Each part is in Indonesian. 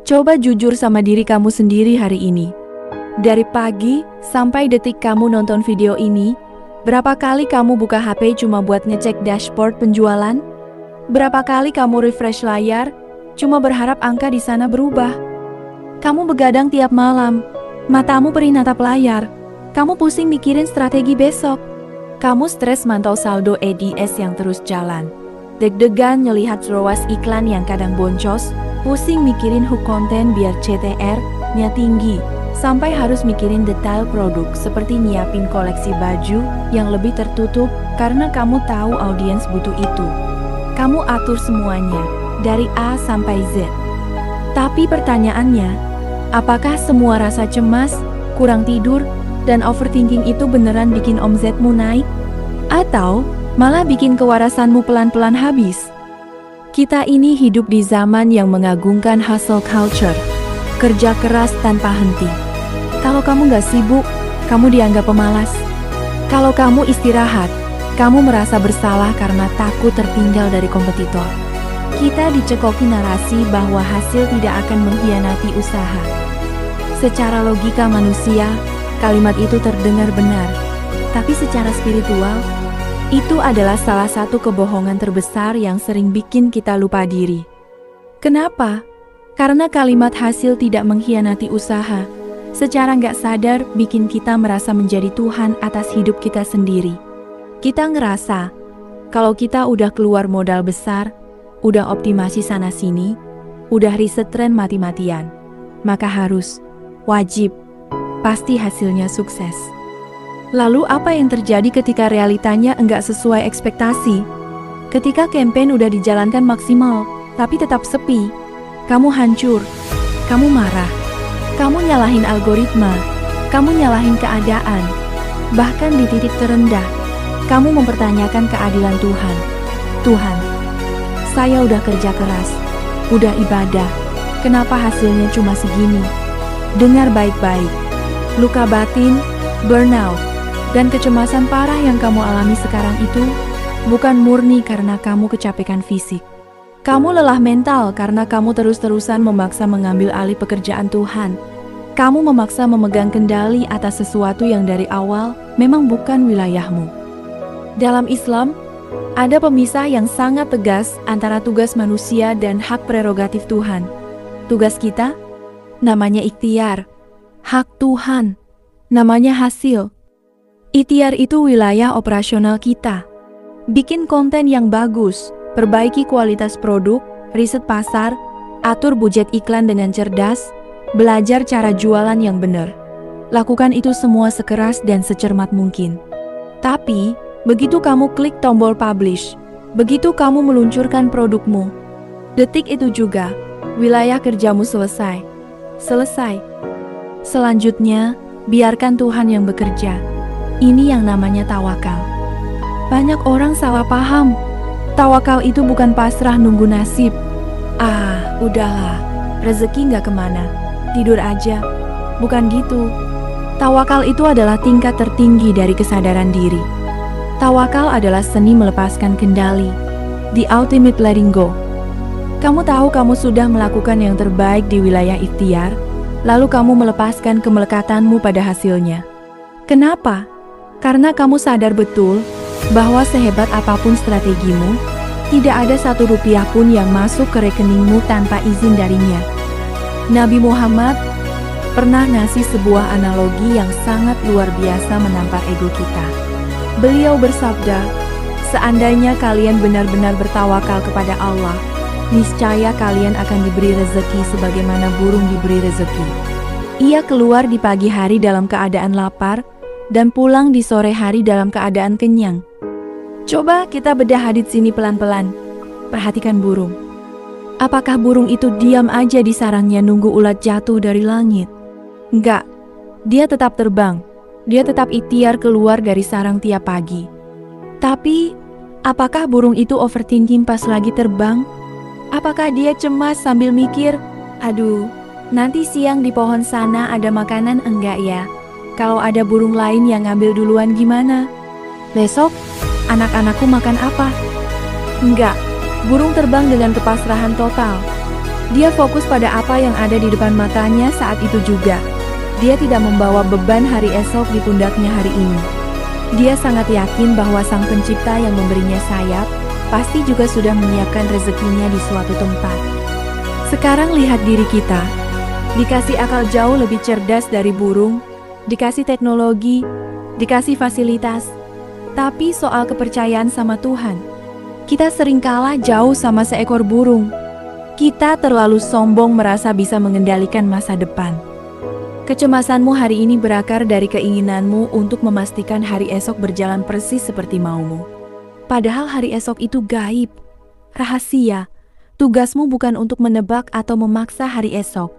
Coba jujur sama diri kamu sendiri hari ini. Dari pagi sampai detik kamu nonton video ini, berapa kali kamu buka HP cuma buat ngecek dashboard penjualan? Berapa kali kamu refresh layar, cuma berharap angka di sana berubah? Kamu begadang tiap malam, matamu perih natap layar. Kamu pusing mikirin strategi besok. Kamu stres mantau saldo ADS yang terus jalan. Deg-degan ngelihat ROAS iklan yang kadang boncos, pusing mikirin hook konten biar CTR-nya tinggi, sampai harus mikirin detail produk seperti nyiapin koleksi baju yang lebih tertutup karena kamu tahu audiens butuh itu. Kamu atur semuanya, dari A sampai Z. Tapi pertanyaannya, apakah semua rasa cemas, kurang tidur, dan overthinking itu beneran bikin omzetmu naik? Atau malah bikin kewarasanmu pelan-pelan habis? Kita ini hidup di zaman yang mengagungkan hustle culture, kerja keras tanpa henti. Kalau kamu gak sibuk, kamu dianggap pemalas. Kalau kamu istirahat, kamu merasa bersalah karena takut tertinggal dari kompetitor. Kita dicekoki narasi bahwa hasil tidak akan mengkhianati usaha. Secara logika manusia, kalimat itu terdengar benar. Tapi secara spiritual, itu adalah salah satu kebohongan terbesar yang sering bikin kita lupa diri. Kenapa? Karena kalimat hasil tidak mengkhianati usaha, secara nggak sadar bikin kita merasa menjadi Tuhan atas hidup kita sendiri. Kita ngerasa, kalau kita udah keluar modal besar, udah optimasi sana-sini, udah riset tren mati-matian, maka harus, wajib, pasti hasilnya sukses. Lalu apa yang terjadi ketika realitanya enggak sesuai ekspektasi? Ketika campaign udah dijalankan maksimal, tapi tetap sepi, kamu hancur, kamu marah, kamu nyalahin algoritma, kamu nyalahin keadaan, bahkan di titik terendah, kamu mempertanyakan keadilan Tuhan. Tuhan, saya udah kerja keras, udah ibadah, kenapa hasilnya cuma segini? Dengar baik-baik, luka batin, burnout, dan kecemasan parah yang kamu alami sekarang itu bukan murni karena kamu kecapekan fisik. Kamu lelah mental karena kamu terus-terusan memaksa mengambil alih pekerjaan Tuhan. Kamu memaksa memegang kendali atas sesuatu yang dari awal memang bukan wilayahmu. Dalam Islam, ada pemisah yang sangat tegas antara tugas manusia dan hak prerogatif Tuhan. Tugas kita namanya ikhtiar, hak Tuhan namanya hasil. Ikhtiar itu wilayah operasional kita. Bikin konten yang bagus, perbaiki kualitas produk, riset pasar, atur budget iklan dengan cerdas, belajar cara jualan yang benar. Lakukan itu semua sekeras dan secermat mungkin. Tapi, begitu kamu klik tombol publish, begitu kamu meluncurkan produkmu, detik itu juga, wilayah kerjamu selesai. Selesai. Selanjutnya, biarkan Tuhan yang bekerja. Ini yang namanya tawakal. Banyak orang salah paham. Tawakal itu bukan pasrah nunggu nasib. Udahlah, rezeki nggak kemana, tidur aja. Bukan gitu. Tawakal itu adalah tingkat tertinggi dari kesadaran diri. Tawakal adalah seni melepaskan kendali, the ultimate letting go. Kamu tahu kamu sudah melakukan yang terbaik di wilayah ikhtiar, lalu kamu melepaskan kemelekatanmu pada hasilnya. Kenapa? Karena kamu sadar betul bahwa sehebat apapun strategimu, tidak ada satu rupiah pun yang masuk ke rekeningmu tanpa izin darinya. Nabi Muhammad pernah ngasih sebuah analogi yang sangat luar biasa menampar ego kita. Beliau bersabda, seandainya kalian benar-benar bertawakal kepada Allah, niscaya kalian akan diberi rezeki sebagaimana burung diberi rezeki. Ia keluar di pagi hari dalam keadaan lapar, dan pulang di sore hari dalam keadaan kenyang. Coba kita bedah hadits ini pelan-pelan. Perhatikan burung. Apakah burung itu diam aja di sarangnya nunggu ulat jatuh dari langit? Enggak. Dia tetap terbang. Dia tetap ikhtiar keluar dari sarang tiap pagi. Tapi, apakah burung itu overthinking pas lagi terbang? Apakah dia cemas sambil mikir, aduh, nanti siang di pohon sana ada makanan enggak ya? Kalau ada burung lain yang ngambil duluan gimana? Besok, anak-anakku makan apa? Enggak, burung terbang dengan kepasrahan total. Dia fokus pada apa yang ada di depan matanya saat itu juga. Dia tidak membawa beban hari esok di pundaknya hari ini. Dia sangat yakin bahwa Sang Pencipta yang memberinya sayap, pasti juga sudah menyiapkan rezekinya di suatu tempat. Sekarang lihat diri kita, dikasih akal jauh lebih cerdas dari burung, dikasih teknologi, dikasih fasilitas, tapi soal kepercayaan sama Tuhan, kita sering kalah jauh sama seekor burung. Kita terlalu sombong merasa bisa mengendalikan masa depan. Kecemasanmu hari ini berakar dari keinginanmu untuk memastikan hari esok berjalan persis seperti maumu. Padahal hari esok itu gaib, rahasia. Tugasmu bukan untuk menebak atau memaksa hari esok.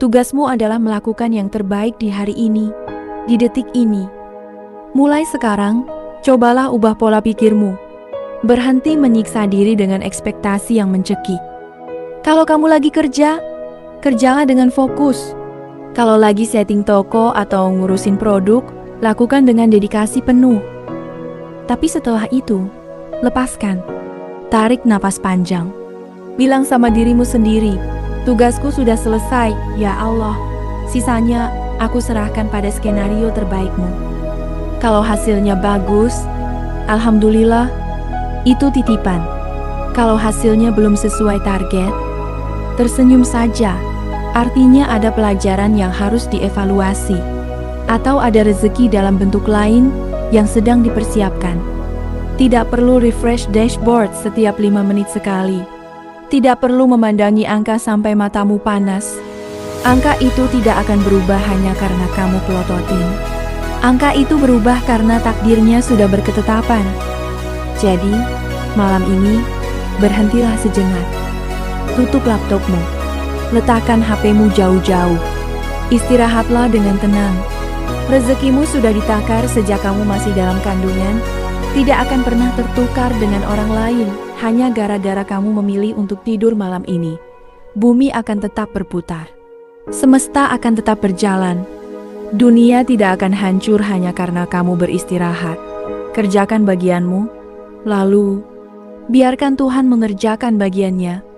Tugasmu adalah melakukan yang terbaik di hari ini, di detik ini. Mulai sekarang, cobalah ubah pola pikirmu. Berhenti menyiksa diri dengan ekspektasi yang mencekik. Kalau kamu lagi kerja, kerjalah dengan fokus. Kalau lagi setting toko atau ngurusin produk, lakukan dengan dedikasi penuh. Tapi setelah itu, lepaskan. Tarik napas panjang. Bilang sama dirimu sendiri, tugasku sudah selesai, ya Allah. Sisanya, aku serahkan pada skenario terbaikmu. Kalau hasilnya bagus, alhamdulillah, itu titipan. Kalau hasilnya belum sesuai target, tersenyum saja. Artinya ada pelajaran yang harus dievaluasi, atau ada rezeki dalam bentuk lain yang sedang dipersiapkan. Tidak perlu refresh dashboard setiap 5 menit sekali. Tidak perlu memandangi angka sampai matamu panas. Angka itu tidak akan berubah hanya karena kamu pelototin. Angka itu berubah karena takdirnya sudah berketetapan. Jadi, malam ini, berhentilah sejenak. Tutup laptopmu. Letakkan HP-mu jauh-jauh. Istirahatlah dengan tenang. Rezekimu sudah ditakar sejak kamu masih dalam kandungan. Tidak akan pernah tertukar dengan orang lain, hanya gara-gara kamu memilih untuk tidur malam ini. Bumi akan tetap berputar. Semesta akan tetap berjalan. Dunia tidak akan hancur hanya karena kamu beristirahat. Kerjakan bagianmu, lalu biarkan Tuhan mengerjakan bagiannya.